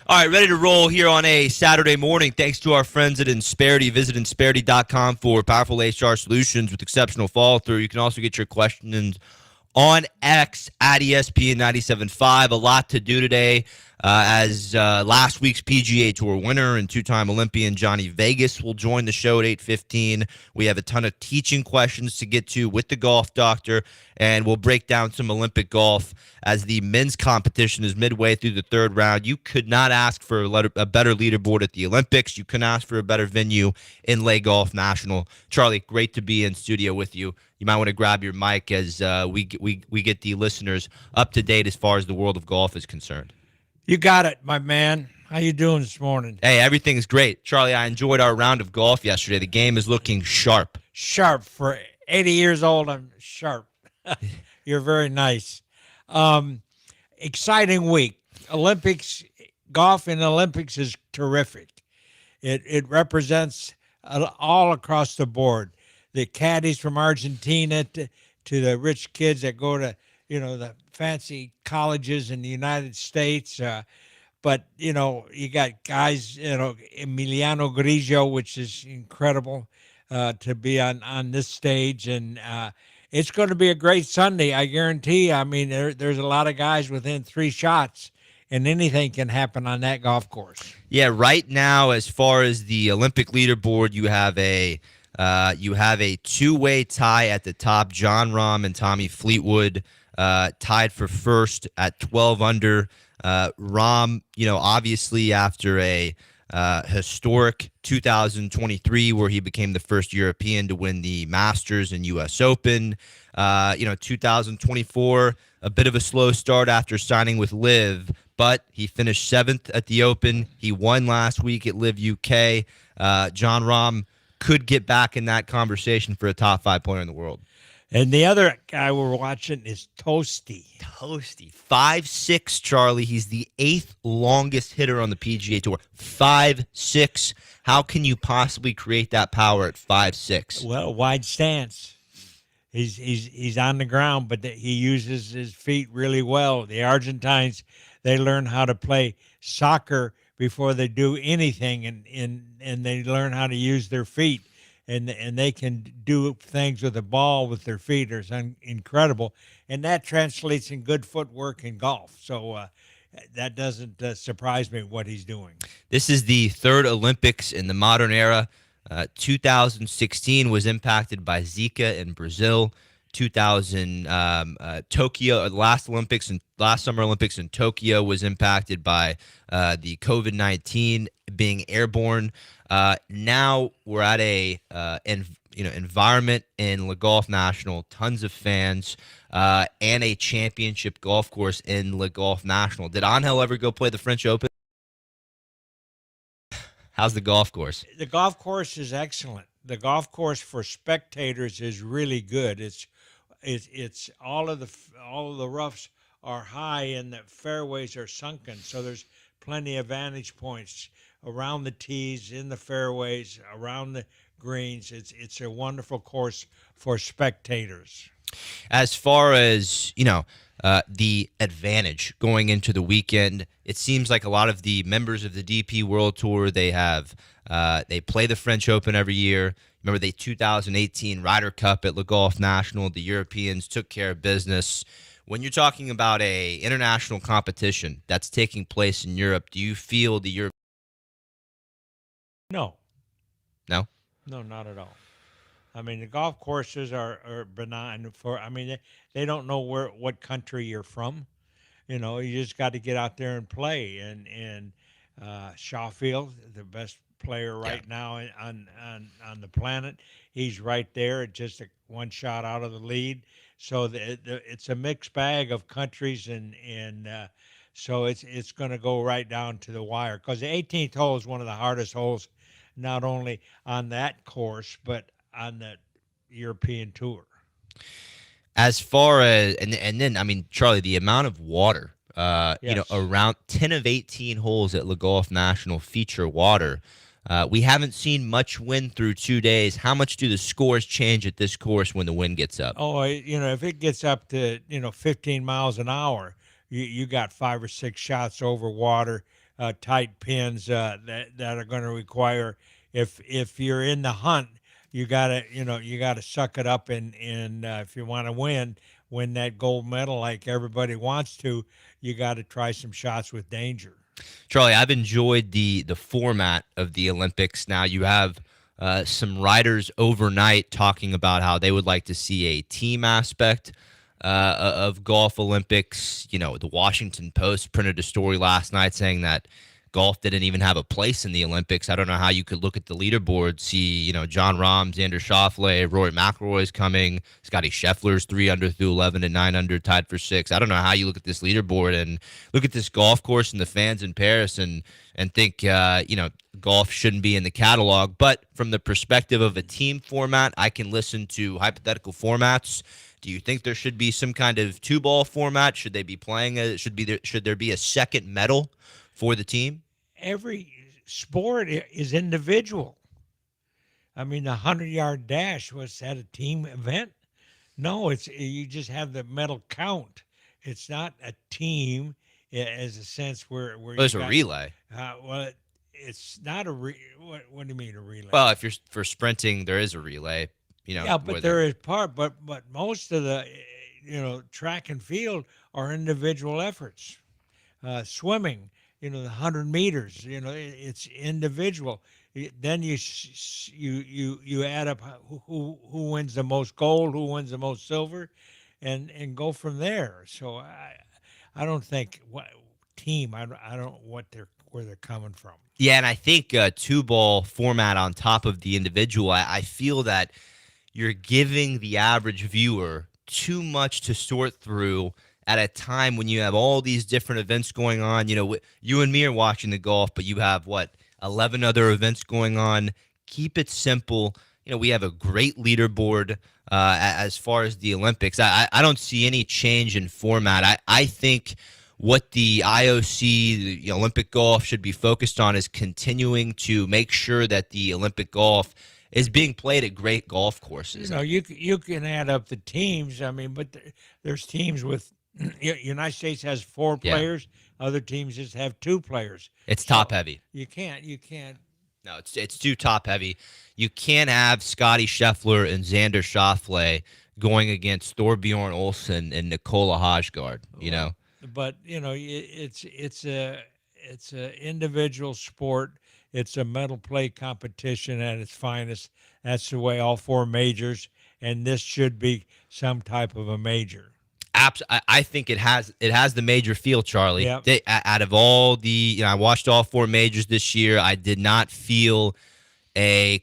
All right, ready to roll here on a Saturday morning. Thanks to our friends at Insperity. Visit Insperity.com for powerful HR solutions with exceptional follow through. You can also get your questions on X at ESPN 97.5. A lot to do today as last week's PGA Tour winner and two-time Olympian Johnny Vegas will join the show at 8:15. We have a ton of teaching questions to get to with the golf doctor, and we'll break down some Olympic golf as the men's competition is midway through the third round. You could not ask for a better leaderboard at the Olympics. You couldn't ask for a better venue in Le Golf National. Charlie, great to be in studio with you. You might want to grab your mic as we get the listeners up to date as far as the world of golf is concerned. You got it, my man. How you doing this morning? Hey, everything's great. Charlie, I enjoyed our round of golf yesterday. The game is looking sharp. Sharp. For 80 years old, I'm sharp. You're very nice. Exciting week. Olympics, golf in the Olympics is terrific. It represents all across the board. The caddies from Argentina to the rich kids that go to, the fancy colleges in the United States. But, you got guys, Emiliano Grillo, which is incredible to be on this stage. And it's going to be a great Sunday, I guarantee. I mean, there's a lot of guys within 3 shots, and anything can happen on that golf course. Yeah, right now, as far as the Olympic leaderboard, you have a two-way tie at the top. John Rahm and Tommy Fleetwood tied for first at 12 under. Rahm, obviously after a historic 2023 where he became the first European to win the Masters and U.S. Open. 2024, a bit of a slow start after signing with LIV, but he finished 7th at the Open. He won last week at LIV UK. John Rahm could get back in that conversation for a top 5 player in the world. And the other guy we're watching is Toasty. 5'6", Charlie. He's the 8th longest hitter on the PGA Tour. 5'6". How can you possibly create that power at 5'6"? Well, wide stance. He's on the ground, but he uses his feet really well. The Argentines, they learn how to play soccer before they do anything, and they learn how to use their feet. And they can do things with the ball with their feet. It's incredible. And that translates in good footwork in golf. So that doesn't surprise me what he's doing. This is the third Olympics in the modern era. 2016 was impacted by Zika in Brazil. 2000 Tokyo, last Summer Olympics in Tokyo was impacted by the COVID-19 being airborne. Now we're at a environment in Le Golf National, tons of fans, and a championship golf course in Le Golf National. Did Angel ever go play the French Open? How's the golf course? The golf course is excellent. The golf course for spectators is really good. It's all of the roughs are high and the fairways are sunken, so there's plenty of vantage points around the tees, in the fairways, around the greens. It's a wonderful course for spectators. As far as the advantage going into the weekend, it seems like a lot of the members of the DP World Tour, they play the French Open every year. Remember the 2018 Ryder Cup at Le Golf National, the Europeans took care of business. When you're talking about a international competition that's taking place in Europe, do you feel the Europe? No. No? No, not at all. I mean, the golf courses are benign they don't know what country you're from. You just got to get out there and play. And Shawfield, the best player right now on the planet, he's right there, just one shot out of the lead. So it's a mixed bag of countries, and so it's going to go right down to the wire, because the 18th hole is one of the hardest holes, not only on that course but on the European Tour. As far as and then I mean, Charlie, the amount of water, Yes. around 10 of 18 holes at Le Golf National feature water. We haven't seen much wind through 2 days. How much do the scores change at this course when the wind gets up? Oh, if it gets up to 15 miles an hour, you got 5 or 6 shots over water tight pins that are going to require, if you're in the hunt, you gotta suck it up, and if you want to win that gold medal like everybody wants to, you got to try some shots with danger. Charlie, I've enjoyed the format of the Olympics. Now you have some writers overnight talking about how they would like to see a team aspect of golf Olympics. You know, the Washington Post printed a story last night saying that golf didn't even have a place in the Olympics. I don't know how you could look at the leaderboard, see, John Rahm, Xander Schauffele, Rory McIlroy's coming, Scotty Scheffler's 3 under through 11 and 9 under, tied for 6. I don't know how you look at this leaderboard and look at this golf course and the fans in Paris and think, golf shouldn't be in the catalog. But from the perspective of a team format, I can listen to hypothetical formats. Do you think there should be some kind of two-ball format? Should they be playing? Should there be a second medal for the team? Every sport is individual. I mean, the 100-yard dash was that a team event? No, it's you just have the medal count. It's not a team as a sense where Well, you there's a got. relay. Well, it's not a what do you mean a relay? Well, if you're for sprinting, there is a relay. Yeah, Where but there is part, but most of the track and field are individual efforts. Swimming, the 100 meters, it's individual. Then you add up who wins the most gold, who wins the most silver, and go from there. So I don't think what team I don't know where they're coming from. Yeah, and I think two-ball format on top of the individual. I feel that you're giving the average viewer too much to sort through at a time when you have all these different events going on. You and me are watching the golf, but you have 11 other events going on. Keep it simple. We have a great leaderboard as far as the Olympics. I don't see any change in format. I think what the IOC, the Olympic golf, should be focused on is continuing to make sure that the Olympic golf is being played at great golf courses. You can add up the teams. I mean, but there's teams with United States has 4 Yeah. players. Other teams just have 2 players. It's top heavy. You can't. No, it's too top heavy. You can't have Scotty Scheffler and Xander Schauffele going against Thorbjorn Olsen and Nikola Hojgaard. But it's a individual sport. It's a medal play competition at its finest. That's the way all 4 majors, and this should be some type of a major. I think it has the major feel, Charlie. Yep. Out of all the, I watched all 4 majors this year. I did not feel a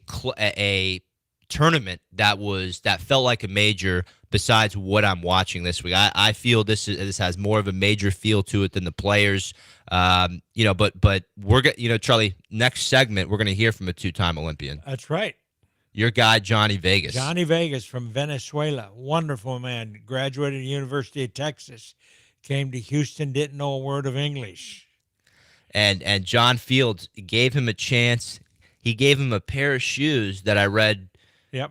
tournament that felt like a major. Besides what I'm watching this week, I feel this has more of a major feel to it than the players. But we're gonna, Charlie. Next segment, we're gonna hear from a 2-time Olympian. That's right. Your guy, Johnny Vegas. Johnny Vegas from Venezuela. Wonderful man. Graduated at the University of Texas. Came to Houston, didn't know a word of English. And John Fields gave him a chance. He gave him a pair of shoes that I read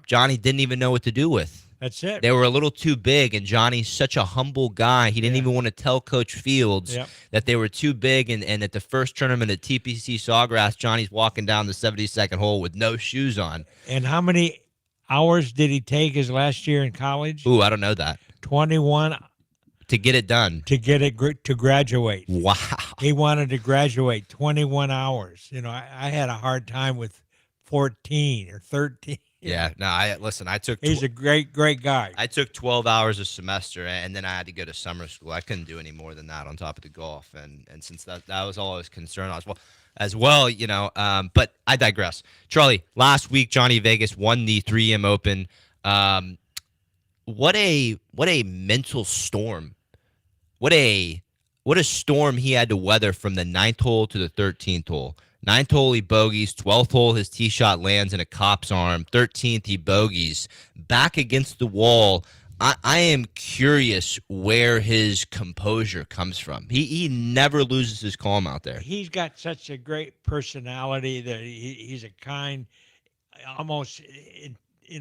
Johnny didn't even know what to do with. That's it. They were a little too big, and Johnny's such a humble guy. He didn't even want to tell Coach Fields that they were too big, and at the first tournament at TPC Sawgrass, Johnny's walking down the 72nd hole with no shoes on. And how many hours did he take his last year in college? Ooh, I don't know that. 21 to get it done. To get it to graduate. Wow. He wanted to graduate 21 hours. I had a hard time with 14 or 13. Yeah, no, I took. He's a great guy. I took 12 hours a semester, and then I had to go to summer school. I couldn't do any more than that on top of the golf, and since that was all I was concerned as well, But I digress. Charlie, last week Johnny Vegas won the 3M Open. What a mental storm! What a storm he had to weather from the 9th hole to the 13th hole. 9th hole, he bogeys. 12th hole, his tee shot lands in a cop's arm. 13th, he bogeys. Back against the wall. I am curious where his composure comes from. He never loses his calm out there. He's got such a great personality that he's a kind, almost, a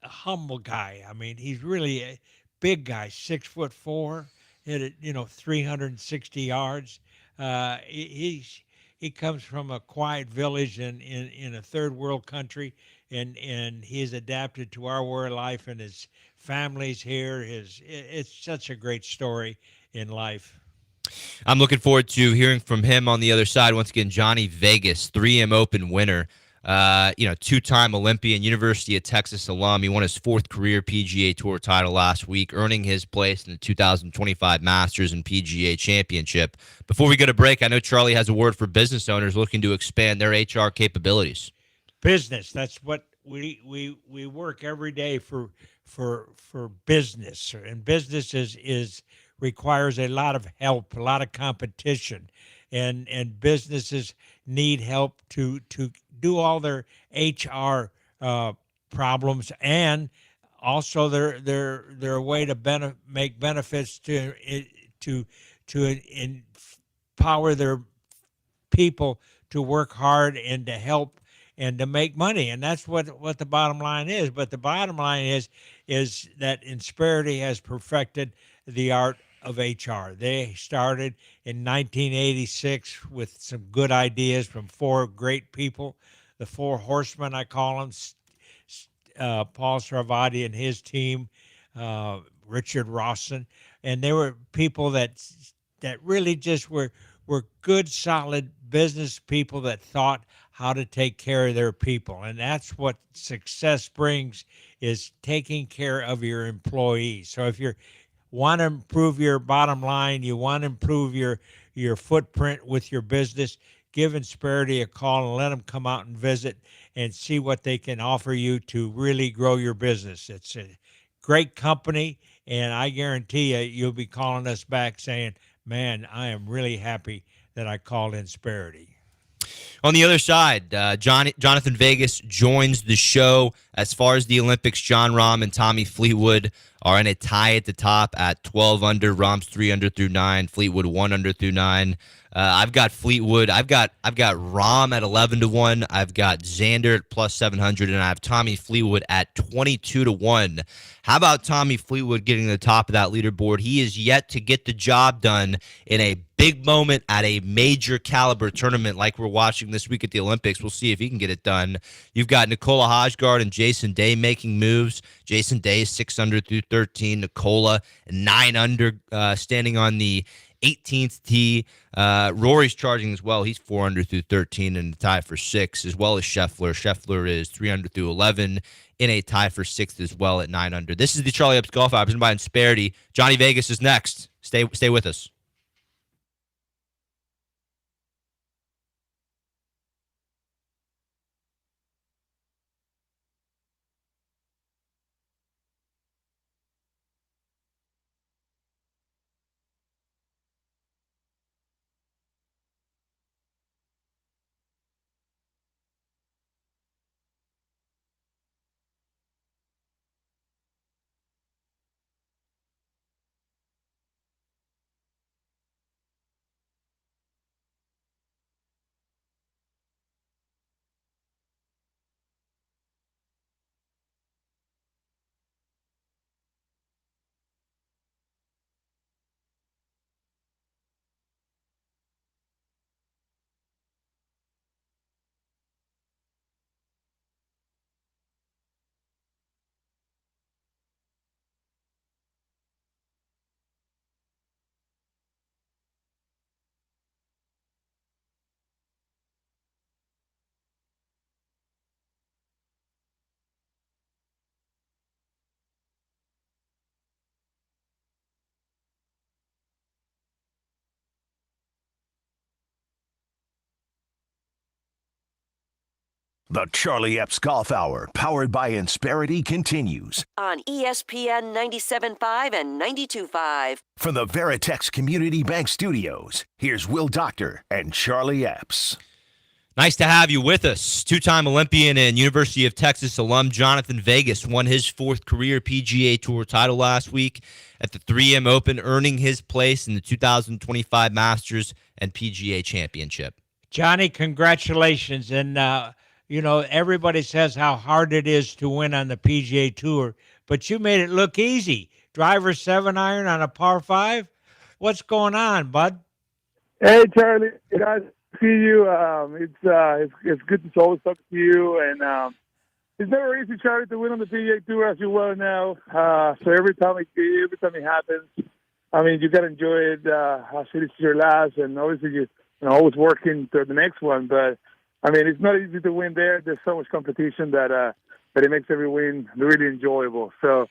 humble guy. I mean, he's really a big guy, 6'4", hit it, 360 yards. He comes from a quiet village in a third world country, and he's adapted to our way of life, and his family's here. It's such a great story in life. I'm looking forward to hearing from him on the other side. Once again, Johnny Vegas, 3M Open winner, two-time Olympian, University of Texas alum. He won his fourth career PGA Tour title last week, earning his place in the 2025 Masters and PGA Championship. Before we go to break, I know Charlie has a word for business owners looking to expand their HR capabilities. Business. That's what we work every day for business, and business is requires a lot of help, a lot of competition, and businesses need help to do all their HR problems, and also they're a way to make benefits to to empower their people to work hard and to help and to make money, and that's what the bottom line is. But the bottom line is that Insperity has perfected the art of HR. They started in 1986 with some good ideas from four great people, the four horsemen, I call them: Paul Sarvati and his team, Richard Rawson, and they were people that really just were good, solid business people that thought how to take care of their people. And that's what success brings, is taking care of your employees. So if you want to improve your bottom line, you want to improve your footprint with your business, give Insperity a call and let them come out and visit and see what they can offer you to really grow your business. It's a great company, and I guarantee you, you'll be calling us back saying, man, I am really happy that I called Insperity. On the other side, Jonathan Vegas joins the show. As far as the Olympics, John Rahm and Tommy Fleetwood are in a tie at the top at 12 under. Rahm's 3 under through 9. Fleetwood 1 under through 9. I've got Fleetwood. I've got Rahm at 11-1. I've got Xander at plus 700, and I have Tommy Fleetwood at 22-1. How about Tommy Fleetwood getting to the top of that leaderboard? He is yet to get the job done in a big moment at a major caliber tournament like we're watching this week at the Olympics. We'll see if he can get it done. You've got Nikola Hojgaard and Jason Day making moves. Jason Day is 6 under through 13. Nikola 9 under, standing on the 18th tee. Rory's charging as well. He's 4 under through 13 in a tie for 6, as well as Scheffler. Scheffler is 3 under through 11 in a tie for 6th as well at 9 under. This is the Charlie Epps Golf Hour presented by Insperity. Johnny Vegas is next. Stay with us. The Charlie Epps Golf Hour, powered by Insperity, continues on ESPN 97.5 and 92.5. from the Veritex Community Bank Studios. Here's Will Doctor and Charlie Epps. Nice to have you with us. Two-time Olympian and University of Texas alum Jonathan Vegas won his fourth career PGA Tour title last week at the 3M Open, earning his place in the 2025 Masters and PGA Championship. Johnny, congratulations. And, everybody says how hard it is to win on the PGA Tour, but you made it look easy. Driver 7-iron on a par 5? What's going on, bud? Hey, Charlie. Guys, see you. It's good to always talk to you, and it's never easy, Charlie, to win on the PGA Tour, as you well know. So every time it happens, I mean, you gotta enjoy it. As it is your last, and obviously you know always working to the next one. But I mean, it's not easy to win there. There's so much competition that it makes every win really enjoyable. So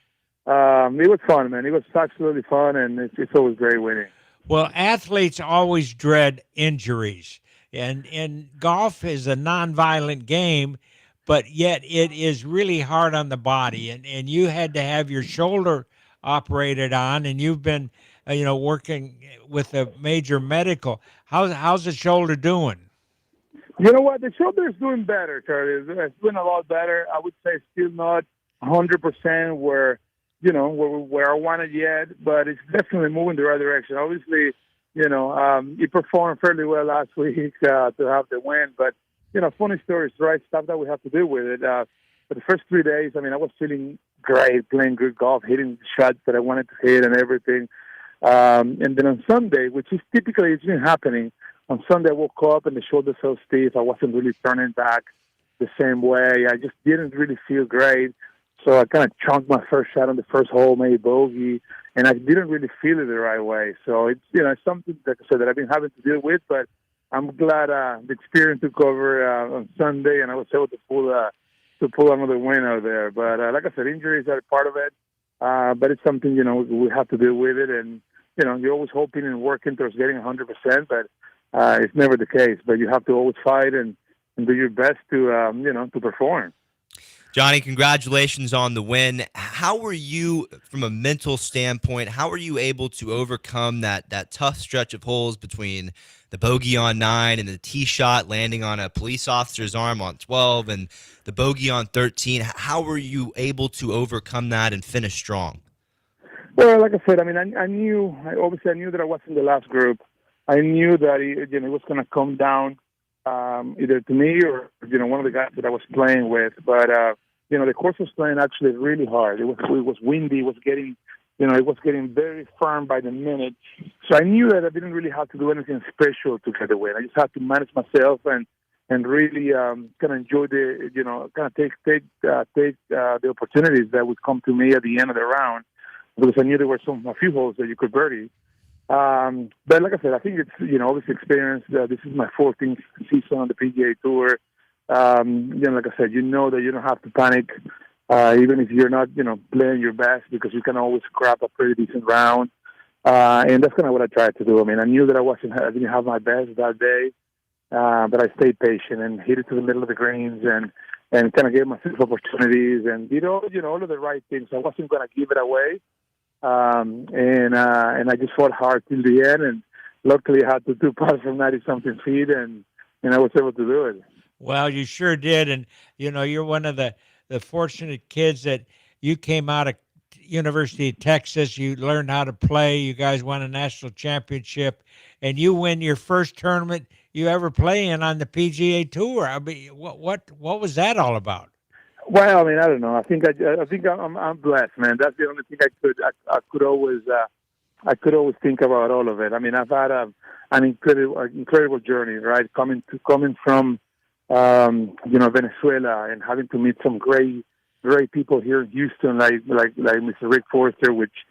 it was fun, man. It was absolutely fun, and it's always great winning. Well, athletes always dread injuries, and golf is a nonviolent game, but yet it is really hard on the body. And you had to have your shoulder operated on, and you've been, working with a major medical. How's the shoulder doing? You know what? The shoulder is doing better, Charlie. It's doing a lot better. I would say still not 100% where I want it yet, but it's definitely moving the right direction. Obviously, he performed fairly well last week to have the win, but funny stories, right? Stuff that we have to do with it. For the first 3 days, I mean, I was feeling great, playing good golf, hitting shots that I wanted to hit and everything. And then on Sunday, which is typically it's been happening, on Sunday I woke up and the shoulder felt stiff. I wasn't really turning back the same way. I just didn't really feel great. So I kind of chunked my first shot on the first hole, made bogey, and I didn't really feel it the right way. So it's it's something like I said that I've been having to deal with, but I'm glad the experience took over on Sunday, and I was able to pull another win out there. But like I said, injuries are part of it, but it's something we have to deal with it, and you're always hoping and working towards getting 100%, but it's never the case. But you have to always fight and do your best to to perform. Johnny, congratulations on the win. How were you, from a mental standpoint, how were you able to overcome that tough stretch of holes between the bogey on 9 and the tee shot landing on a police officer's arm on 12 and the bogey on 13? How were you able to overcome that and finish strong? Well, like I said, I mean, I knew that I was in the last group. I knew that it was going to come down either to me or one of the guys that I was playing with. But the course was playing actually really hard. It was windy. It was getting very firm by the minute. So I knew that I didn't really have to do anything special to get the win. I just had to manage myself and really kind of enjoy take the opportunities that would come to me at the end of the round, because I knew there were a few holes that you could birdie. But like I said, I think it's obviously experience. This is my 14th season on the PGA Tour. Like I said, that you don't have to panic, even if you're not playing your best, because you can always scrap a pretty decent round. And that's kind of what I tried to do. I mean, I knew that I didn't have my best that day, but I stayed patient and hit it to the middle of the greens and kind of gave myself opportunities and did all of the right things. I wasn't going to give it away. And I just fought hard till the end, and luckily I had to do putts from 90-something feet, and I was able to do it. Well, you sure did, and you're one of the fortunate kids that you came out of University of Texas. You learned how to play. You guys won a national championship, and you win your first tournament you ever play in on the PGA Tour. I mean, what was that all about? Well, I mean, I don't know. I think I'm blessed, man. That's the only thing I could always think about all of it. I mean, I've had an incredible journey, right? Coming from Venezuela and having to meet some great people here in Houston, like Mr. Rick Forster, which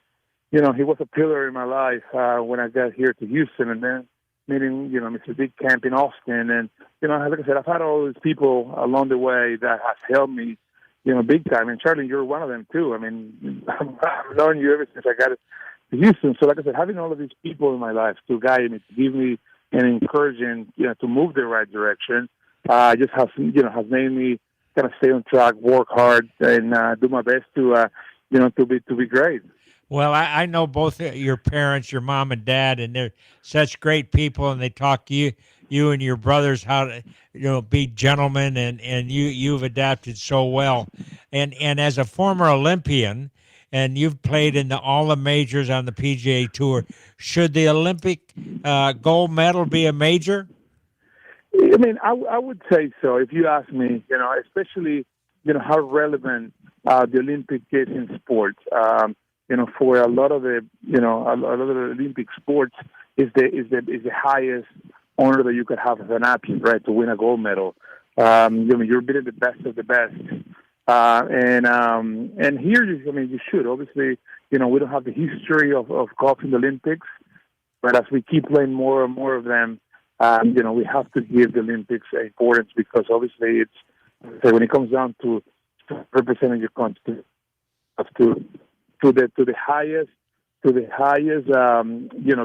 he was a pillar in my life when I got here to Houston, and then meeting Mr. Big Camp in Austin, and like I said, I've had all these people along the way that has helped me big time. And Charlie, you're one of them too. I mean, I've known you ever since I got to Houston. So like I said, having all of these people in my life to guide me, to give me an encouragement, to move the right direction, just has made me kind of stay on track, work hard, and do my best to be great. Well, I know both your parents, your mom and dad, and they're such great people, and they talk to you and your brothers how to be gentlemen, and you've adapted so well. And as a former Olympian, and you've played in all the majors on the PGA Tour, should the Olympic gold medal be a major? I mean, I would say so. If you ask me, especially how relevant the Olympic is in sports. for a lot of the, a lot of the Olympic sports is the highest honor that you could have as an athlete, right? To win a gold medal. You're beating the best of the best. And here, you should. Obviously, we don't have the history of golf in the Olympics, but as we keep playing more and more of them, we have to give the Olympics importance, because obviously when it comes down to representing your country, to the highest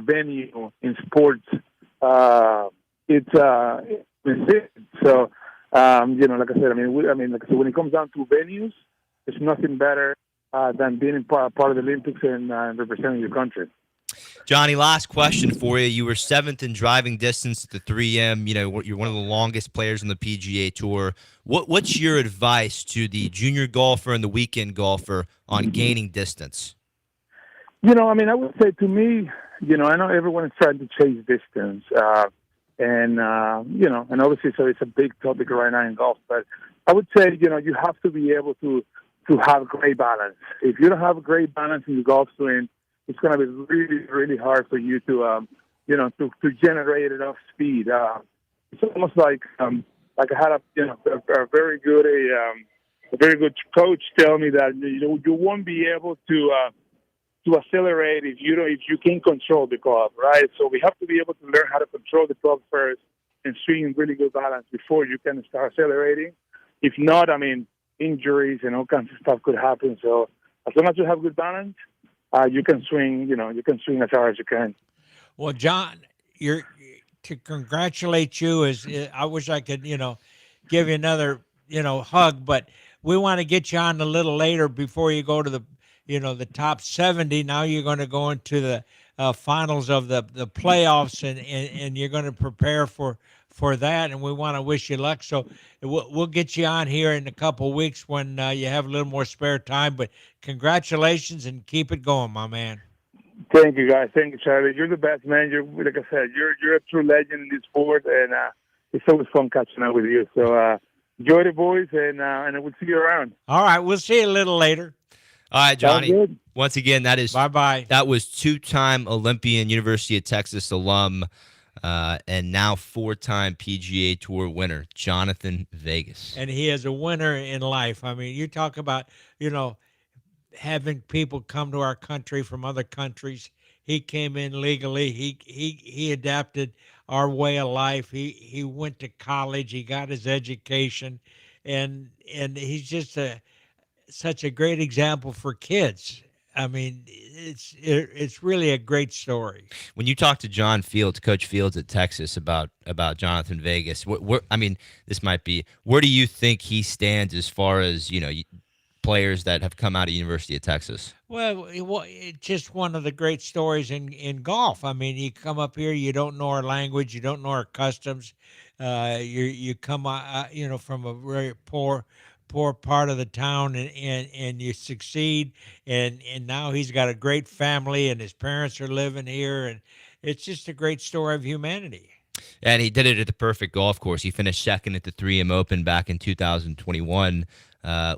venue in sports, it's so. Like I said, when it comes down to venues, there's nothing better than being part of the Olympics and representing your country. Johnny, last question for you. You were 7th in driving distance at the 3M. You're one of the longest players on the PGA Tour. What's your advice to the junior golfer and the weekend golfer on gaining distance? I would say, to me, I know everyone is trying to chase distance. And obviously, so it's a big topic right now in golf. But I would say, you have to be able to have great balance. If you don't have a great balance in your golf swing, it's going to be really, really hard for you to generate enough speed. It's almost like I had a very good coach tell me that you won't be able to accelerate if you can't control the club, right? So we have to be able to learn how to control the club first and swing in really good balance before you can start accelerating. If not, injuries and all kinds of stuff could happen. So as long as you have good balance, you can swing as hard as you can. Well, John, to congratulate you I wish I could, give you another, hug, but we want to get you on a little later before you go to the top 70. Now you're going to go into the finals of the playoffs, and you're going to prepare for that. And we want to wish you luck. So we'll get you on here in a couple of weeks when you have a little more spare time. But congratulations, and keep it going, my man. Thank you, guys. Thank you, Charlie. You're the best, man. Like I said, you're a true legend in this sport, and it's always fun catching up with you. So enjoy the boys, and we'll see you around. All right, we'll see you a little later. All right, Johnny. Once again, bye-bye. That was 2-time Olympian, University of Texas alum, and now 4-time PGA Tour winner, Jonathan Vegas. And he is a winner in life. You talk about, having people come to our country from other countries. He came in legally. He adapted our way of life. He went to college. He got his education, and he's just such a great example for kids. It's really a great story. When you talk to John Fields, Coach Fields at Texas, about Jonathan Vegas, this might be, where do you think he stands as far as players that have come out of University of Texas? Well, it's just one of the great stories in golf. You come up here, you don't know our language, you don't know our customs. You come from a very poor part of the town, and you succeed, and now he's got a great family, and his parents are living here, and it's just a great story of humanity. And he did it at the perfect golf course. He finished second at the 3M Open back in 2021,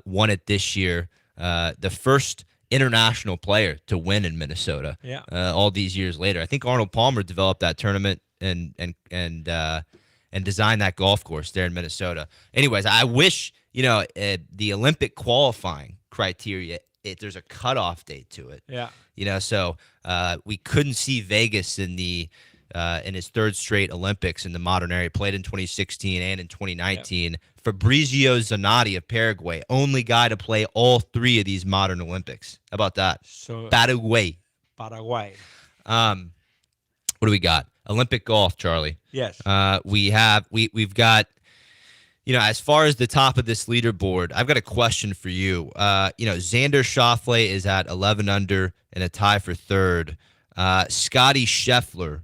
won it this year, the first international player to win in Minnesota. Yeah. All these years later. I think Arnold Palmer developed that tournament and designed that golf course there in Minnesota. Anyways, I wish the Olympic qualifying criteria, there's a cutoff date to it. Yeah. So we couldn't see Vegas in his third straight Olympics in the modern era. He played in 2016 and in 2019. Yep. Fabrizio Zanotti of Paraguay, only guy to play all three of these modern Olympics. How about that? So Paraguay. What do we got? Olympic golf, Charlie. Yes. We've got, as far as the top of this leaderboard, I've got a question for you. Xander Schauffele is at 11 under and a tie for third. Scotty Scheffler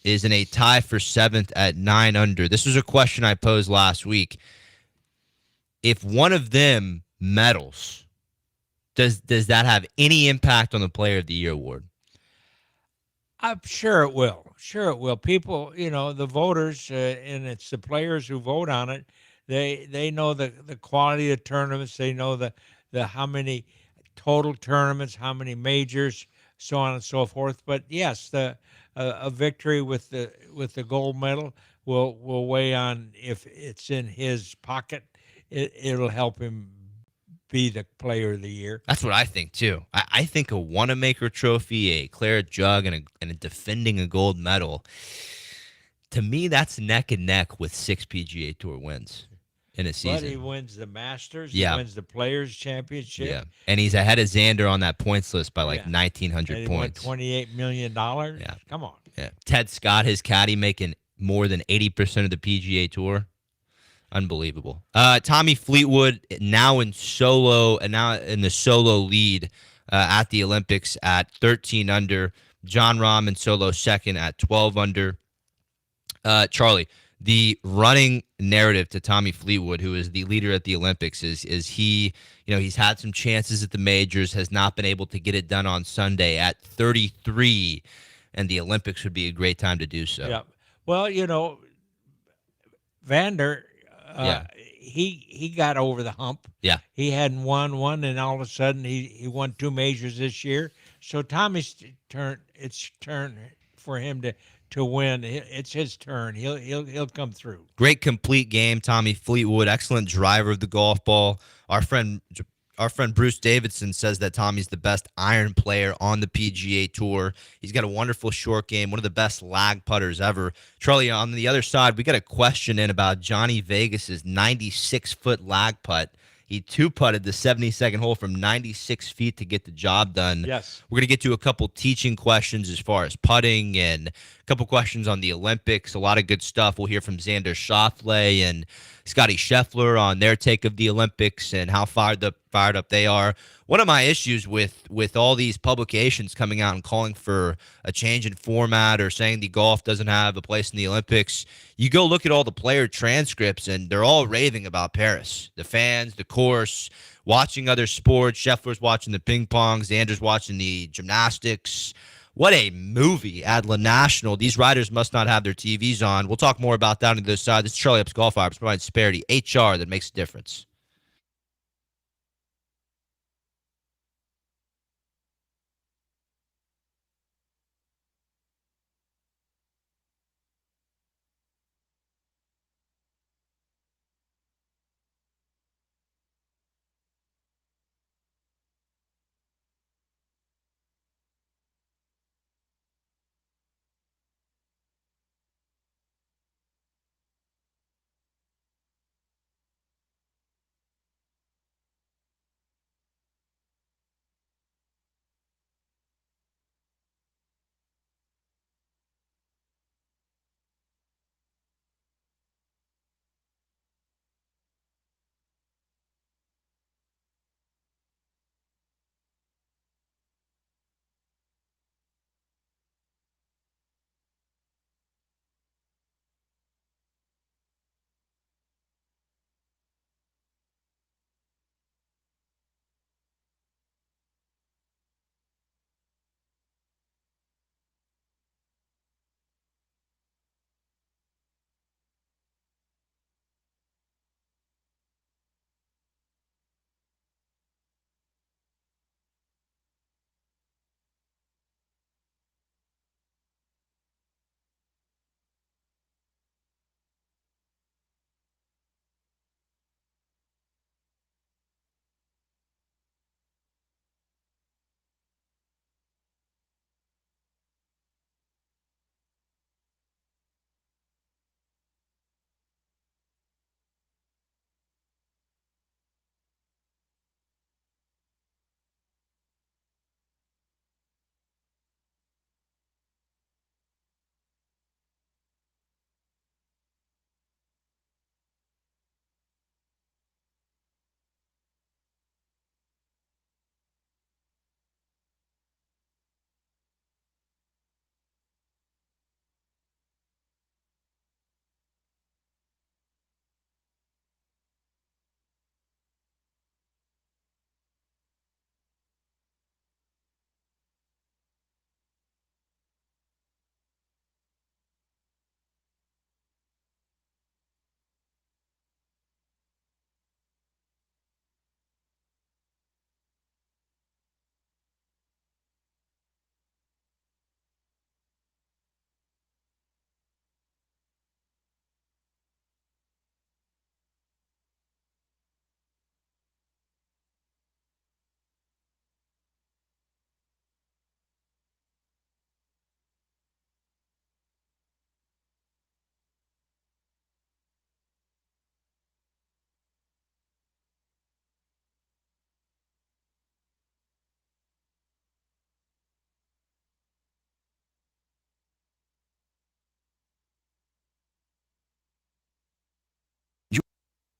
is in a tie for seventh at 9 under. This was a question I posed last week. If one of them medals, does that have any impact on the Player of the Year award? I'm sure it will. Sure it will. People, the voters, and it's the players who vote on it. They know the quality of tournaments. They know the how many total tournaments, how many majors, so on and so forth. But yes, the a victory with the gold medal will weigh on if it's in his pocket. It'll help him be the player of the year. That's what I think too. I think a Wanamaker trophy, a claret jug, and a defending a gold medal. To me, that's neck and neck with 6 PGA Tour wins in a But season. he wins the Masters. Yeah. He wins the Players Championship. Yeah, and he's ahead of Xander on that points list by like Yeah. 1,900 And he won points. $28 million. Yeah. Come on. Yeah. Ted Scott, his caddy, making more than 80% of the PGA Tour. Unbelievable. Tommy Fleetwood now in solo and now in the solo lead at the Olympics at 13 under. John Rahm in solo second at 12 under. Charlie, the running narrative to Tommy Fleetwood, who is the leader at the Olympics, is he, he's had some chances at the majors, has not been able to get it done on Sunday at 33, and the Olympics would be a great time to do so. Yeah. Well, Vander, Yeah. he got over the hump. Yeah. He hadn't won one, and all of a sudden he won 2 majors this year. So Tommy's turn. It's turn for him to win. It's his turn. He'll come through. Great complete game, Tommy Fleetwood. Excellent driver of the golf ball. Our friend Bruce Davidson says that Tommy's the best iron player on the PGA Tour. He's got a wonderful short game, one of the best lag putters ever. Charlie, on the other side, we got a question in about Johnny Vegas's 96-foot lag putt. He two-putted the 72nd hole from 96 feet to get the job done. Yes. We're going to get to a couple teaching questions as far as putting and a couple questions on the Olympics. A lot of good stuff. We'll hear from Xander Schauffele and Scotty Scheffler on their take of the Olympics and how fired up they are. One of my issues with all these publications coming out and calling for a change in format or saying the golf doesn't have a place in the Olympics, you go look at all the player transcripts and they're all raving about Paris. The fans, the course, watching other sports. Scheffler's watching the ping pong. Xander's watching the gymnastics. What a movie at La National. These riders must not have their TVs on. We'll talk more about that on the other side. This is Charlie Epps Golf Hour, providing Sparity, HR that makes a difference.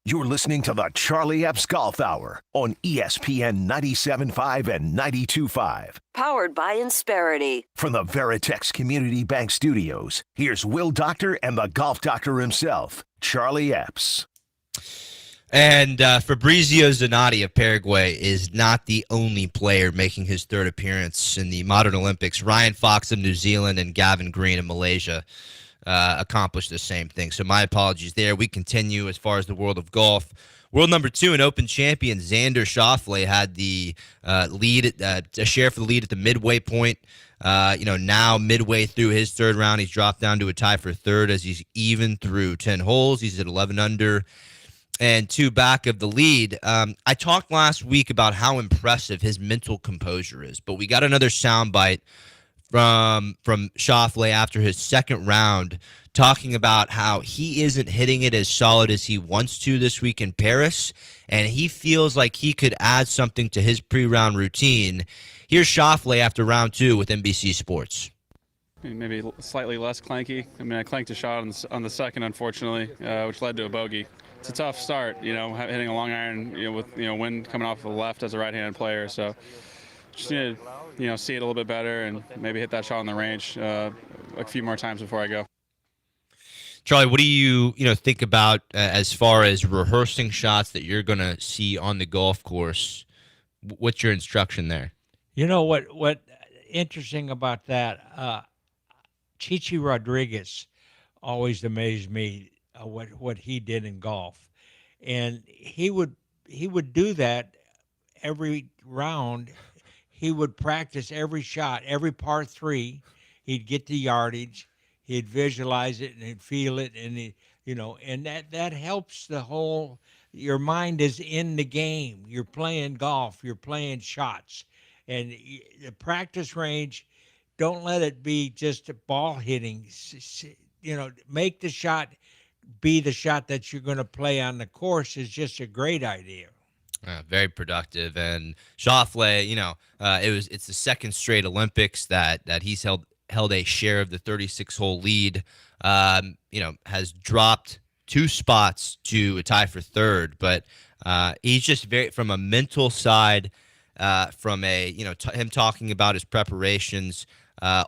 You're listening to the Charlie Epps Golf Hour on ESPN 97.5 and 92.5. Powered by Insperity. From the Veritex Community Bank Studios, here's Will Doctor and the Golf Doctor himself, Charlie Epps. And Fabrizio Zanotti of Paraguay is not the only player making his third appearance in the modern Olympics. Ryan Fox of New Zealand and Gavin Green of Malaysia accomplished the same thing. So my apologies there. We continue as far as the world of golf. World number 2 and Open champion Xander Schauffele had the lead, a share for the lead at the midway point. Now midway through his third round, he's dropped down to a tie for third as he's even through 10 holes. He's at 11 under and 2 back of the lead. I talked last week about how impressive his mental composure is, but we got another soundbite from Schauffele after his second round, talking about how he isn't hitting it as solid as he wants to this week in Paris, and he feels like he could add something to his pre-round routine. Here's Schauffele after round 2 with NBC Sports. Maybe slightly less clanky. I mean, I clanked a shot on the second, unfortunately, which led to a bogey. It's a tough start, hitting a long iron, with wind coming off the left as a right-handed player. So just need to, see it a little bit better and maybe hit that shot on the range a few more times before I go. Charlie, what do you think about as far as rehearsing shots that you're going to see on the golf course? What's your instruction there? What interesting about that, Chichi Rodriguez always amazed me what he did in golf, and he would do that every round. He would practice every shot, every par 3. He'd get the yardage, he'd visualize it, and he'd feel it, and and that helps the whole. Your mind is in the game. You're playing golf. You're playing shots, and the practice range. Don't let it be just a ball hitting. Make the shot be the shot that you're going to play on the course is just a great idea. Very productive, and Schauffele, it's the second straight Olympics that he's held a share of the 36-hole lead. Has dropped 2 spots to a tie for third, but he's just very from a mental side, from a him talking about his preparations.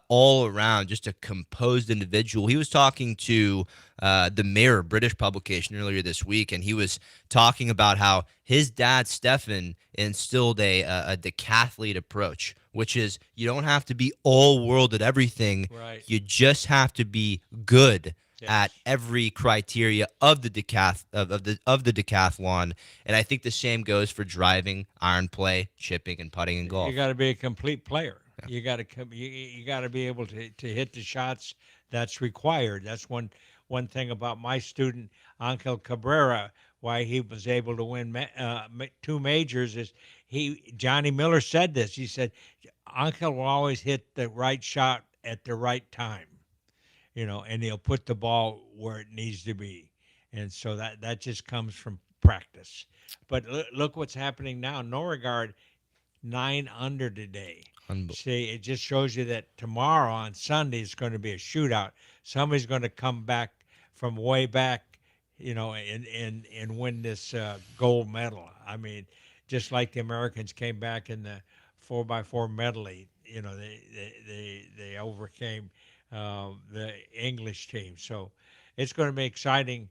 All around, just a composed individual. He was talking to the Mirror, British publication, earlier this week, and he was talking about how his dad, Stefan, instilled a decathlete approach, which is you don't have to be all-world at everything. Right. You just have to be good Yes. at every criteria of the decathlon. And I think the same goes for driving, iron play, chipping, and putting in golf. You got to be a complete player. You got to be able to hit the shots that's required. That's one thing about my student Angel Cabrera. Why he was able to win 2 majors is Johnny Miller said this. He said Angel will always hit the right shot at the right time, and he'll put the ball where it needs to be, and so that just comes from practice. But look what's happening now. Norregard 9 under today. See, it just shows you that tomorrow on Sunday is going to be a shootout. Somebody's going to come back from way back, and win this gold medal. I mean, just like the Americans came back in the 4x4 medley, they overcame the English team. So it's going to be exciting.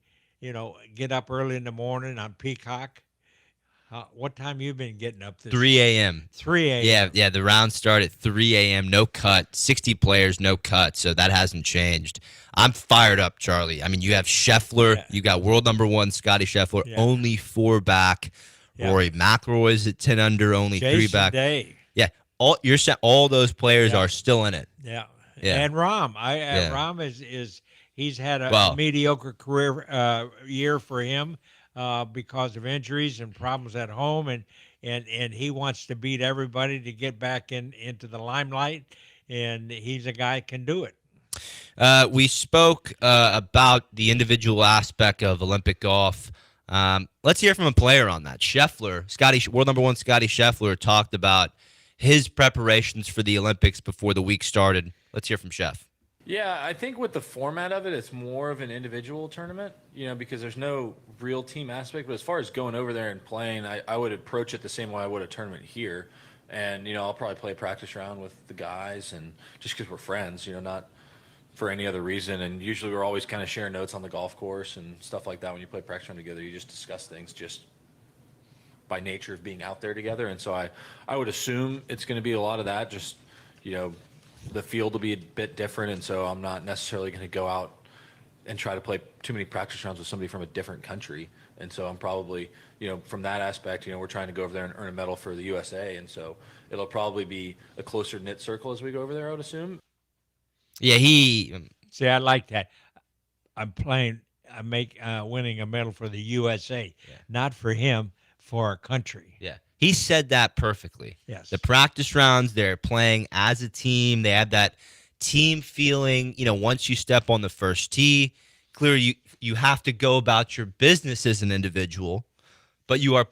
Get up early in the morning on Peacock. What time you been getting up this? 3 a.m. 3 a.m. Yeah. The rounds start at 3 a.m. No cut. 60 players, no cut. So that hasn't changed. I'm fired up, Charlie. I mean, you have Scheffler. Yeah. You got world number 1, Scotty Scheffler, only 4 back. Yeah. Rory McIlroy is at 10 under, only Jason 3 back. Day. Yeah. All those players are still in it. Yeah. And Rahm. Rahm is he's had a mediocre career year for him. Because of injuries and problems at home, and he wants to beat everybody to get back into the limelight, and he's a guy who can do it. We spoke about the individual aspect of Olympic golf. Let's hear from a player on that. Scheffler, world number 1 Scotty Scheffler talked about his preparations for the Olympics before the week started. Let's hear from Chef. Yeah, I think with the format of it, it's more of an individual tournament, because there's no real team aspect. But as far as going over there and playing, I would approach it the same way I would a tournament here. And, I'll probably play a practice round with the guys, and just because we're friends, not for any other reason. And usually we're always kind of sharing notes on the golf course and stuff like that. When you play practice round together, you just discuss things just by nature of being out there together. And so I would assume it's going to be a lot of that, just, the field will be a bit different, and so I'm not necessarily going to go out and try to play too many practice rounds with somebody from a different country. And so I'm probably, from that aspect, we're trying to go over there and earn a medal for the USA, and so it'll probably be a closer knit circle as we go over there, I would assume. Yeah, See, I like that. I'm winning a medal for the USA, not for him, for our country. Yeah. He said that perfectly. Yes. The practice rounds, they're playing as a team. They have that team feeling. Once you step on the first tee, clearly you have to go about your business as an individual, but you are,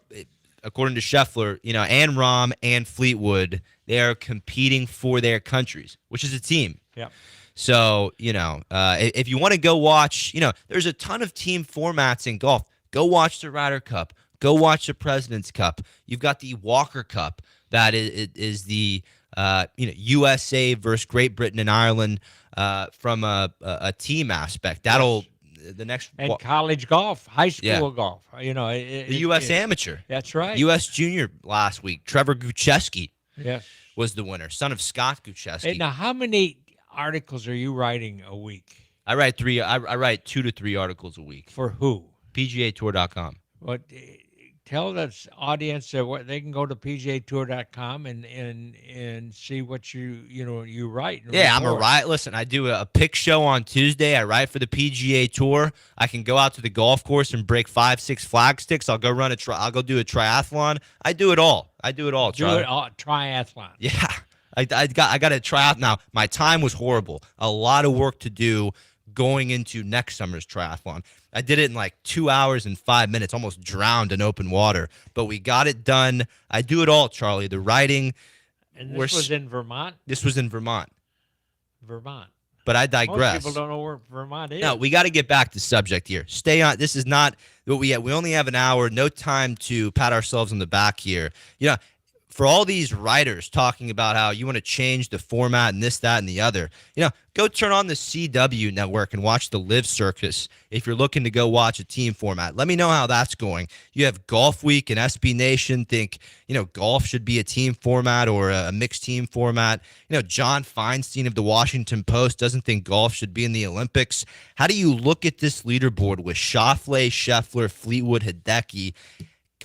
according to Scheffler, and Rahm and Fleetwood, they are competing for their countries, which is a team. Yeah. So, if you want to go watch, there's a ton of team formats in golf. Go watch the Ryder Cup. Go watch the President's Cup. You've got the Walker Cup that is the USA versus Great Britain and Ireland from a team aspect. That'll the next and college golf, high school golf. The U.S. Amateur. That's right. U.S. Junior last week. Trevor Gucheski was the winner, son of Scott Gucheski. Hey, now, how many articles are you writing a week? I write 3. I write 2 to 3 articles a week. For who? PGAtour.com. What? Tell the audience that they can go to PGAtour.com and see what you write. Yeah, I'm a write. Listen, I do a pick show on Tuesday. I write for the PGA Tour. I can go out to the golf course and break 5-6 flag sticks. I'll go I'll go do a triathlon. I do it all. Charlie. Do it all, triathlon. Yeah, I got to try out now. My time was horrible. A lot of work to do going into next summer's triathlon. I did it in like 2 hours and 5 minutes, almost drowned in open water. But we got it done. I do it all, Charlie. The writing. And this was in Vermont? This was in Vermont. Vermont. But I digress. Most people don't know where Vermont is. No, we got to get back to subject here. Stay on. This is not what we have. We only have an hour. No time to pat ourselves on the back here. For all these writers talking about how you want to change the format and this, that, and the other, go turn on the CW network and watch the Live Circus if you're looking to go watch a team format. Let me know how that's going. You have Golf Week and SB Nation think, golf should be a team format or a mixed team format. John Feinstein of the Washington Post doesn't think golf should be in the Olympics. How do you look at this leaderboard with Schauffele, Scheffler, Fleetwood, Hideki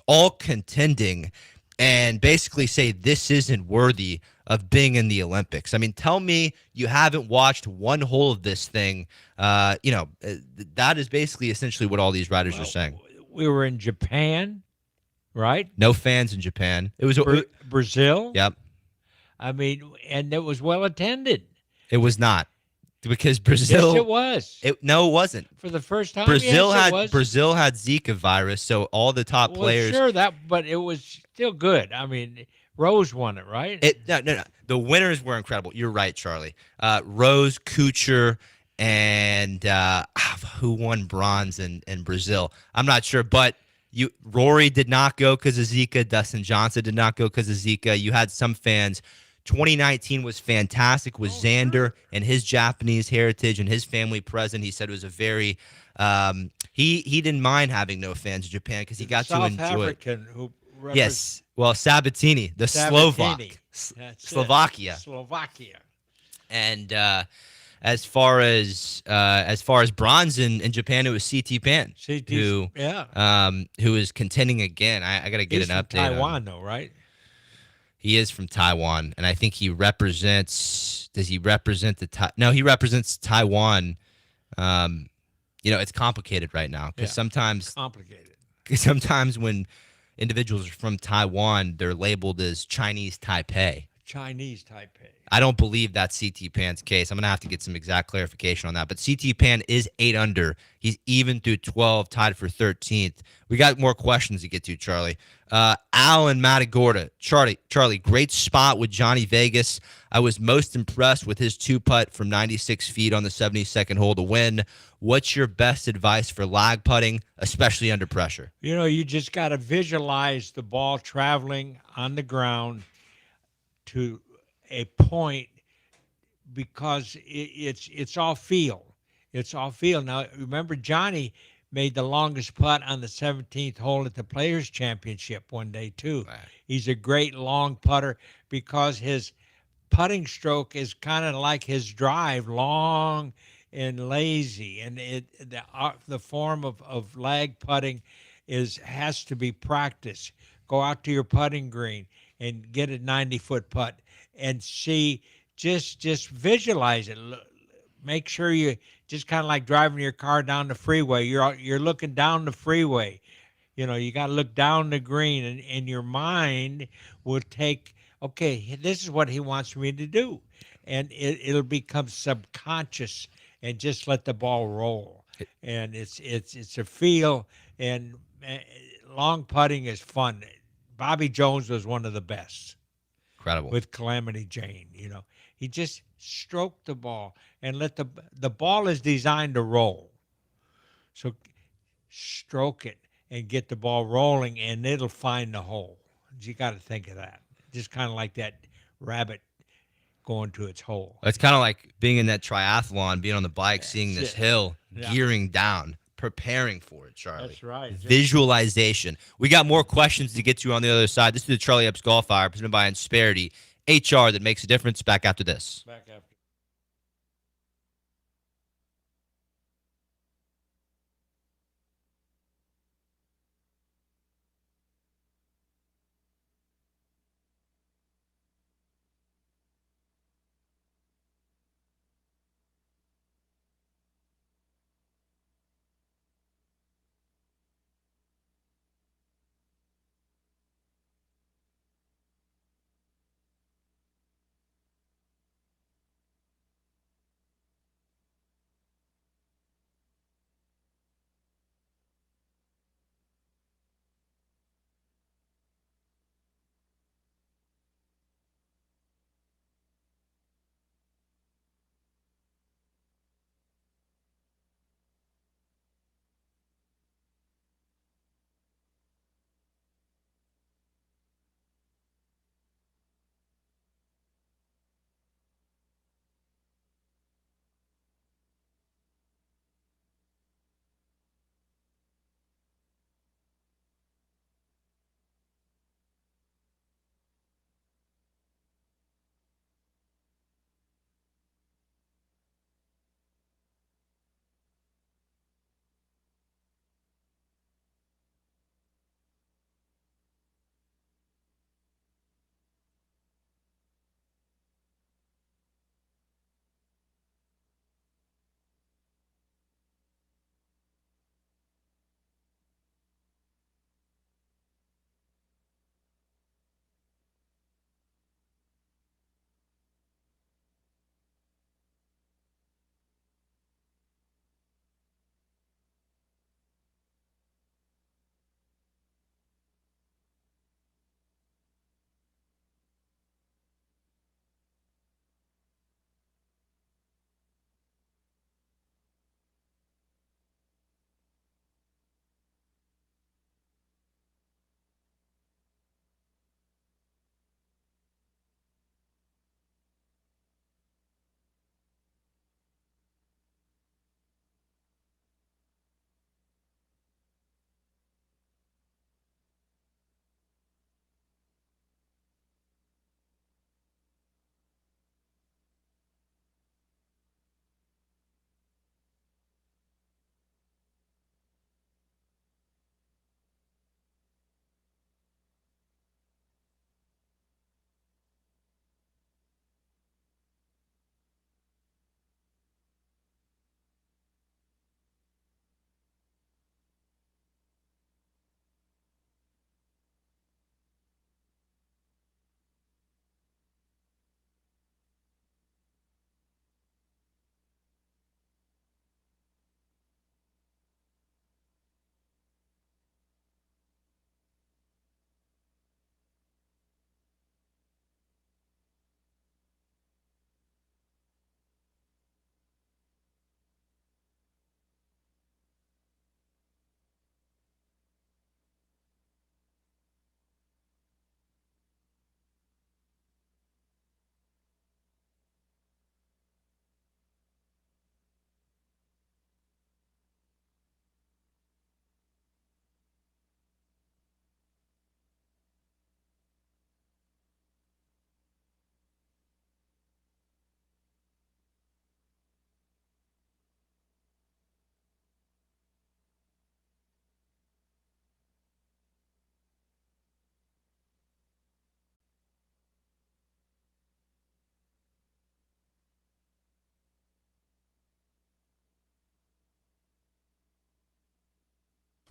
all contending and basically say this isn't worthy of being in the Olympics? I mean, tell me you haven't watched one hole of this thing. That is basically essentially what all these writers are saying. We were in Japan, right? No fans in Japan. It was Brazil. Yep. I mean, and it was well attended. It was not. Because Brazil, yes, it was. No, it wasn't. For the first time, Brazil yes, it was. Brazil had Zika virus, so all the top players. Sure, but it was still good. I mean, Rose won it, right? No. The winners were incredible. You're right, Charlie. Rose, Kuchar, and who won bronze in Brazil? I'm not sure, but Rory did not go because of Zika. Dustin Johnson did not go because of Zika. You had some fans. 2019 was fantastic with Xander and his Japanese heritage and his family present. He said it was a very he didn't mind having no fans in Japan because he got to enjoy African it. Who Yes, well, Sabatini, the Slovak, Slovakia. And as far as bronze in Japan, it was CT Pan, who is contending again. I got to get an update. Taiwan, though, right? He is from Taiwan, and I think he represents. Does he represent No, he represents Taiwan. It's complicated right now because sometimes when individuals are from Taiwan, they're labeled as Chinese Taipei. I don't believe that's CT Pan's case. I'm going to have to get some exact clarification on that. But CT Pan is 8 under. He's even through 12, tied for 13th. We got more questions to get to, Charlie. Alan Matagorda. Charlie, great spot with Johnny Vegas. I was most impressed with his 2-putt from 96 feet on the 72nd hole to win. What's your best advice for lag putting, especially under pressure? You just got to visualize the ball traveling on the ground to a point, because it's all feel. It's all feel. Now, remember, Johnny made the longest putt on the 17th hole at the Players Championship one day, too. Right. He's a great long putter because his putting stroke is kind of like his drive, long and lazy. And the form of lag putting has to be practiced. Go out to your putting green and get a 90-foot putt and see, just visualize it. Make sure you just kind of like driving your car down the freeway. You're looking down the freeway. You got to look down the green, and your mind will take, okay, this is what he wants me to do. And it'll become subconscious, and just let the ball roll. And it's a feel, and long putting is fun. Bobby Jones was one of the best. Incredible. With Calamity Jane, he just stroked the ball and let the ball is designed to roll. So stroke it and get the ball rolling, and it'll find the hole. You got to think of that. Just kind of like that rabbit going to its hole. It's kind of like being in that triathlon, being on the bike, seeing this hill, gearing down, preparing for it, Charlie. That's right. Visualization. We got more questions to get to on the other side. This is the Charlie Epps Golf Hour, presented by Insperity, HR that makes a difference. Back after this. Back after.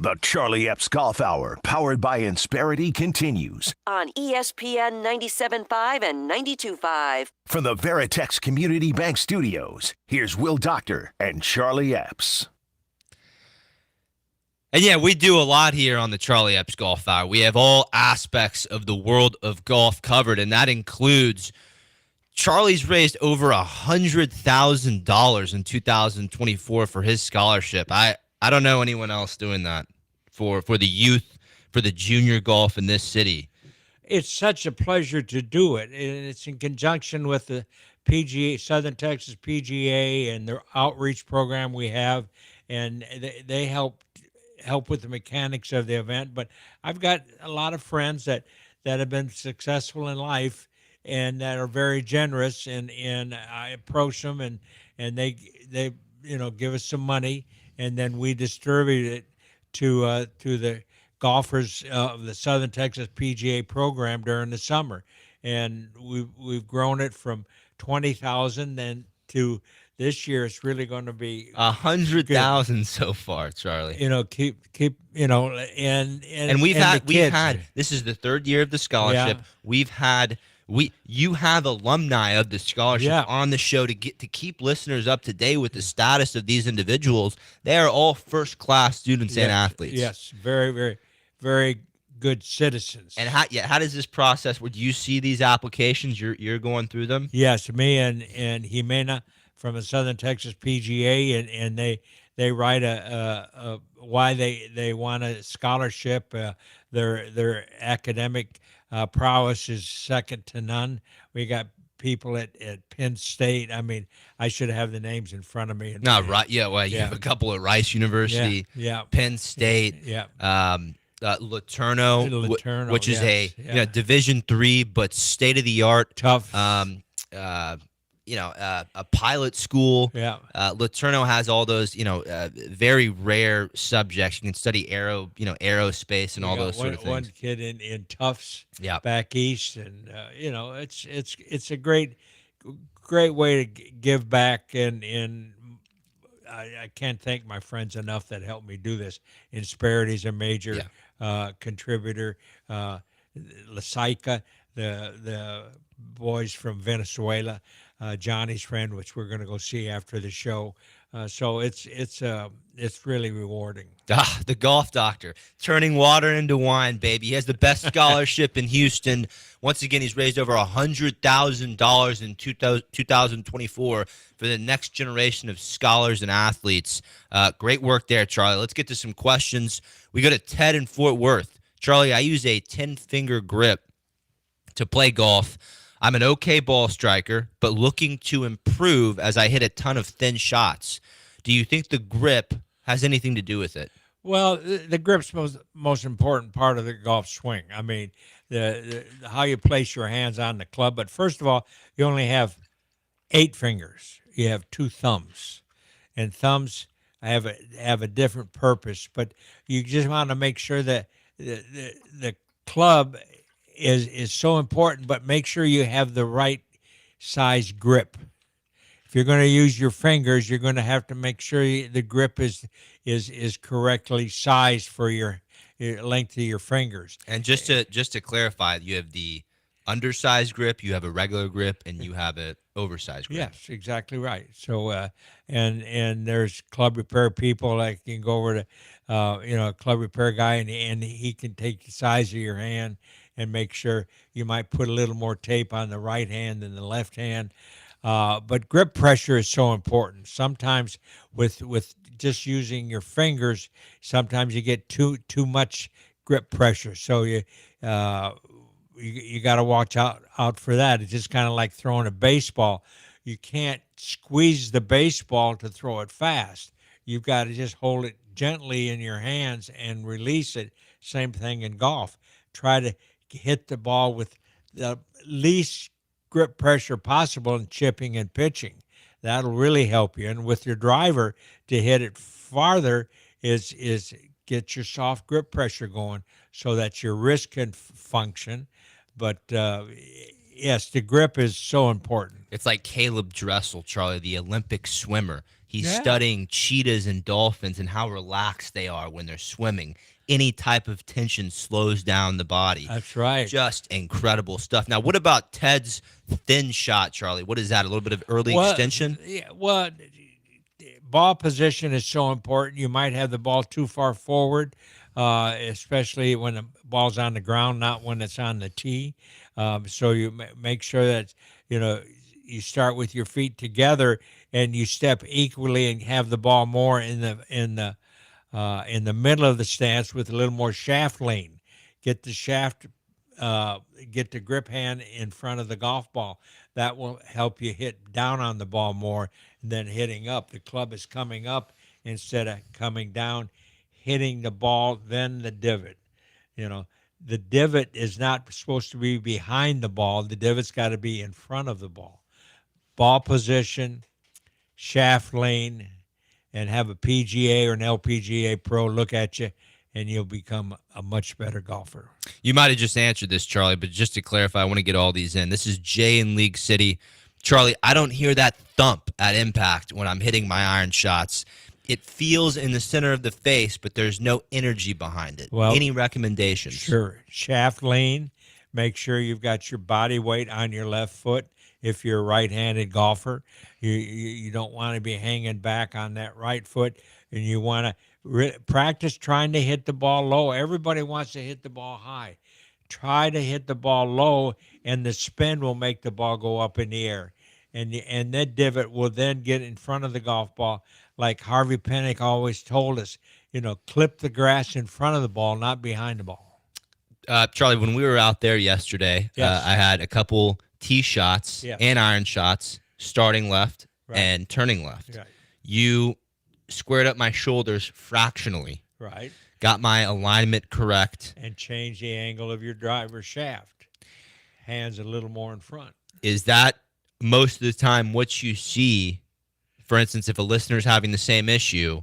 The Charlie Epps Golf Hour, powered by Insperity, continues on ESPN 97.5 and 92.5. from the Veritex Community Bank Studios. Here's Will Doctor and Charlie Epps. And yeah, we do a lot here on the Charlie Epps Golf Hour. We have all aspects of the world of golf covered, and that includes Charlie's raised over $100,000 in 2024 for his scholarship. I don't know anyone else doing that for the youth, for the junior golf in this city. It's such a pleasure to do it, and it's in conjunction with the PGA, Southern Texas PGA, and their outreach program we have, and they help with the mechanics of the event. But I've got a lot of friends that have been successful in life and that are very generous, and I approach them, and they give us some money, and then we distribute it to the golfers of the Southern Texas PGA program during the summer. And we've grown it from 20,000 then to this year. It's really going to be 100,000 so far, Charlie. Keep and we've and had the kids. this is the third year of the scholarship. Yeah. You have alumni of the scholarship on the show to keep listeners up to date with the status of these individuals. They are all first class students and athletes. Yes, very, very, very good citizens. And how does this process? Would you see these applications? You're going through them? Yes, me and Jimena from the Southern Texas PGA, and they write a why they want a scholarship. Their academic prowess is second to none. We got people at Penn State. I mean, I should have the names in front of me. Right. Yeah. Well, you have a couple at Rice University. Yeah. Penn State. Yeah. LeTourneau, which is a Division III but state of the art, tough. A pilot school. Yeah. LeTourneau has all those, very rare subjects. You can study aerospace and all those sort of things. One kid in Tufts, Yeah. back east, and it's a great way to give back, and I can't thank my friends enough that helped me do this. Insperity's a major contributor. Lasaica, the boys from Venezuela, Johnny's friend, which we're going to go see after the show. So it's really rewarding. The golf doctor, turning water into wine, baby. He has the best scholarship in Houston. Once again, he's raised over $100,000 in 2024 for the next generation of scholars and athletes. Great work there, Charlie. Let's get to some questions. We go to Ted in Fort Worth. Charlie, I use a 10-finger grip to play golf. I'm an okay ball striker, but looking to improve as I hit a ton of thin shots. Do you think the grip has anything to do with it? Well, the grip's most important part of the golf swing. I mean, the how you place your hands on the club. But first of all, you only have 8 fingers. You have 2 thumbs, and thumbs have a different purpose. But you just want to make sure that the club is so important, but make sure you have the right size grip. If you're going to use your fingers, you're going to have to make sure the grip is correctly sized for your length of your fingers. And just to clarify, you have the undersized grip, you have a regular grip, and you have an oversized grip. Yes, exactly right. So and there's club repair people that can go over to a club repair guy, and he can take the size of your hand and make sure. You might put a little more tape on the right hand than the left hand. But grip pressure is so important. Sometimes with just using your fingers, sometimes you get too much grip pressure. So you got to watch out for that. It's just kind of like throwing a baseball. You can't squeeze the baseball to throw it fast. You've got to just hold it gently in your hands and release it. Same thing in golf. Try to hit the ball with the least grip pressure possible in chipping and pitching. That'll really help you. And with your driver, to hit it farther is get your soft grip pressure going so that your wrist can function. But yes, the grip is so important. It's like Caleb Dressel, Charlie, the Olympic swimmer. He's Yeah. studying cheetahs and dolphins and how relaxed they are when they're swimming. Any type of tension slows down the body. That's right. Just incredible stuff. Now, what about Ted's thin shot, Charlie? What is that? A little bit of early extension? Yeah, well, ball position is so important. You might have the ball too far forward, especially when the ball's on the ground, not when it's on the tee. So you make sure that you start with your feet together and you step equally and have the ball more in the middle of the stance with a little more shaft lean. Get the shaft, get the grip hand in front of the golf ball. That will help you hit down on the ball more than hitting up. The club is coming up instead of coming down, hitting the ball, then the divot. The divot is not supposed to be behind the ball. The divot's got to be in front of the ball. Ball position, shaft lane, and have a PGA or an LPGA pro look at you, and you'll become a much better golfer. You might have just answered this, Charlie, but just to clarify, I want to get all these in. This is Jay in League City. Charlie, I don't hear that thump at impact when I'm hitting my iron shots. It feels in the center of the face, but there's no energy behind it. Well, any recommendations? Sure. Shaft lean. Make sure you've got your body weight on your left foot. If you're a right-handed golfer, you don't want to be hanging back on that right foot, and you want to practice trying to hit the ball low. Everybody wants to hit the ball high. Try to hit the ball low, and the spin will make the ball go up in the air. And that divot will then get in front of the golf ball. Like Harvey Penick always told us, clip the grass in front of the ball, not behind the ball. Charlie, when we were out there yesterday, Yes. I had a couple tee shots Yes. and iron shots, starting left Right. and turning left. Right. You squared up my shoulders fractionally, Right. got my alignment correct. And change the angle of your driver shaft. Hands a little more in front. Is that most of the time what you see? For instance, if a listener's having the same issue,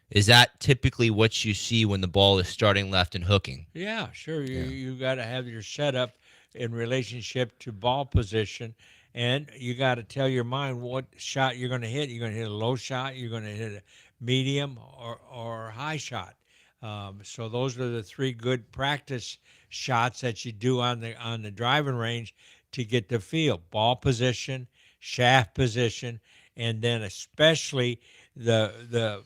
is that typically what you see when the ball is starting left and hooking? Yeah, sure. You got to have your setup in relationship to ball position, and you got to tell your mind what shot you're going to hit. You're going to hit a low shot, you're going to hit a medium or high shot. So those are the three good practice shots that you do on the driving range to get the feel: ball position, shaft position, and then especially the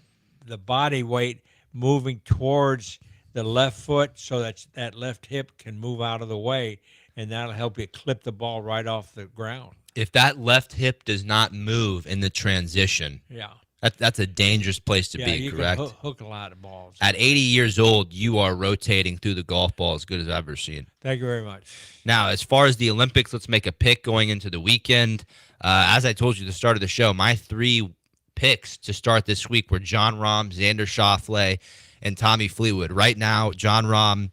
body weight moving towards the left foot so that left hip can move out of the way, and that'll help you clip the ball right off the ground. If that left hip does not move in the transition, Yeah. that's a dangerous place to Yeah, be, you correct? can hook a lot of balls. At 80 years old, you are rotating through the golf ball as good as I've ever seen. Thank you very much. Now, as far as the Olympics, let's make a pick going into the weekend. As I told you at the start of the show, my three picks to start this week were John Rahm, Xander Schauffele, and Tommy Fleetwood. Right now, John Rahm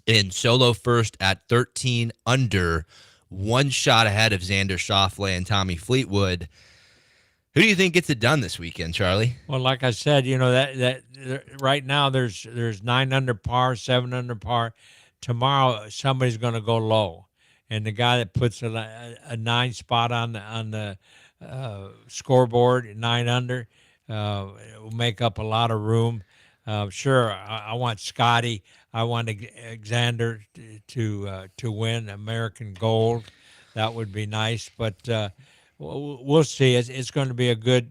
in solo first at 13 under, one shot ahead of Xander Schauffele and Tommy Fleetwood. Who do you think gets it done this weekend, Charlie? Well, like I said, that right now there's 9 under par, 7 under par. Tomorrow somebody's going to go low, and the guy that puts a 9 spot on the scoreboard, 9 under, will make up a lot of room. Sure, I want Scotty. I want Xander to win American Gold. That would be nice, but we'll see. It's going to be a good.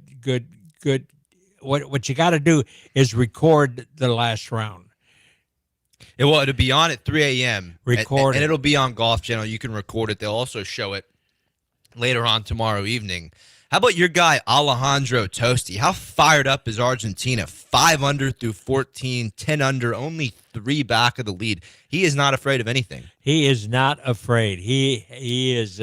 What you got to do is record the last round. Well, it'll be on at 3 a.m. Record and it. it'll be on Golf Channel. You can record it. They'll also show it later on tomorrow evening. How about your guy, Alejandro Tosti? How fired up is Argentina? 5 under through 14, 10 under, only 3 back of the lead. He is not afraid of anything. He is not afraid. He is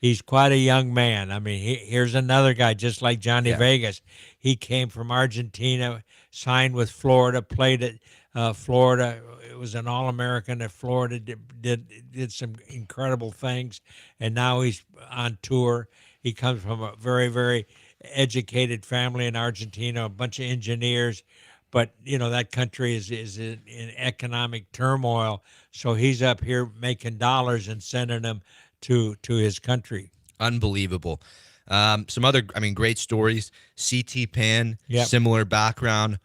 he's quite a young man. I mean, here's another guy just like Johnny Vegas. He came from Argentina, signed with Florida, played at Florida. It was an All-American at Florida. Did some incredible things, and now he's on tour. He comes from a very, very educated family in Argentina, a bunch of engineers, but that country is in economic turmoil. So he's up here making dollars and sending them to his country. Unbelievable. Some other, great stories. CT Pan, Yep. similar background.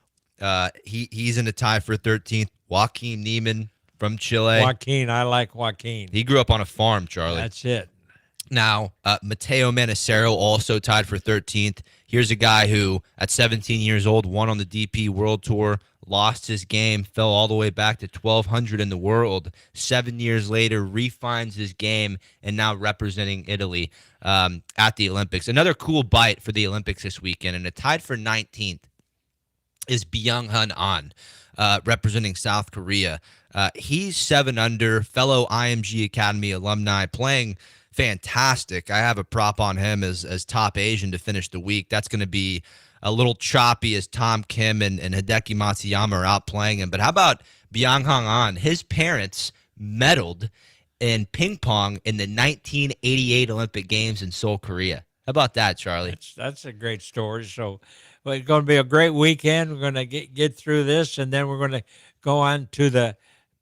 He's in a tie for 13th. Joaquin Neiman from Chile. Joaquin, I like Joaquin. He grew up on a farm, Charlie. That's it. Now, Mateo Manacero also tied for 13th. Here's a guy who, at 17 years old, won on the DP World Tour, lost his game, fell all the way back to 1,200 in the world. 7 years later, refines his game, and now representing Italy at the Olympics. Another cool bite for the Olympics this weekend, and a tied for 19th is Byung-hun An, representing South Korea. He's 7 under, fellow IMG Academy alumni, playing fantastic. I have a prop on him as top Asian to finish the week. That's going to be a little choppy as Tom Kim and Hideki Matsuyama are out playing him. But how about Byung-hun An? His parents medaled in ping pong in the 1988 Olympic Games in Seoul, Korea. How about that, Charlie? That's a great story. So well, it's going to be a great weekend. We're going to get through this, and then we're going to go on to the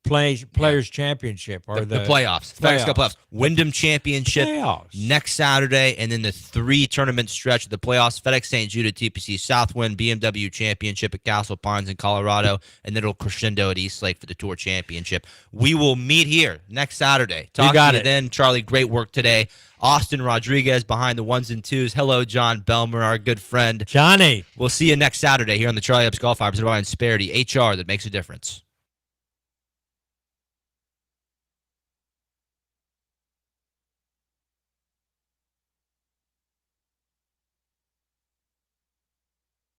Players Championship or the playoffs. FedEx Cup playoffs. Wyndham Championship Playoffs. next Saturday, and then the 3-tournament stretch of the playoffs. FedEx St. Jude at TPC Southwind, BMW Championship at Castle Pines in Colorado, and then it'll crescendo at East Lake for the Tour Championship. We will meet here next Saturday. Talk to you then. Charlie, great work today. Austin Rodriguez behind the 1s and 2s. Hello, John Belmer, our good friend. Johnny. We'll see you next Saturday here on the Charlie Epps Golf Hour, presented by Insperity, HR that makes a difference.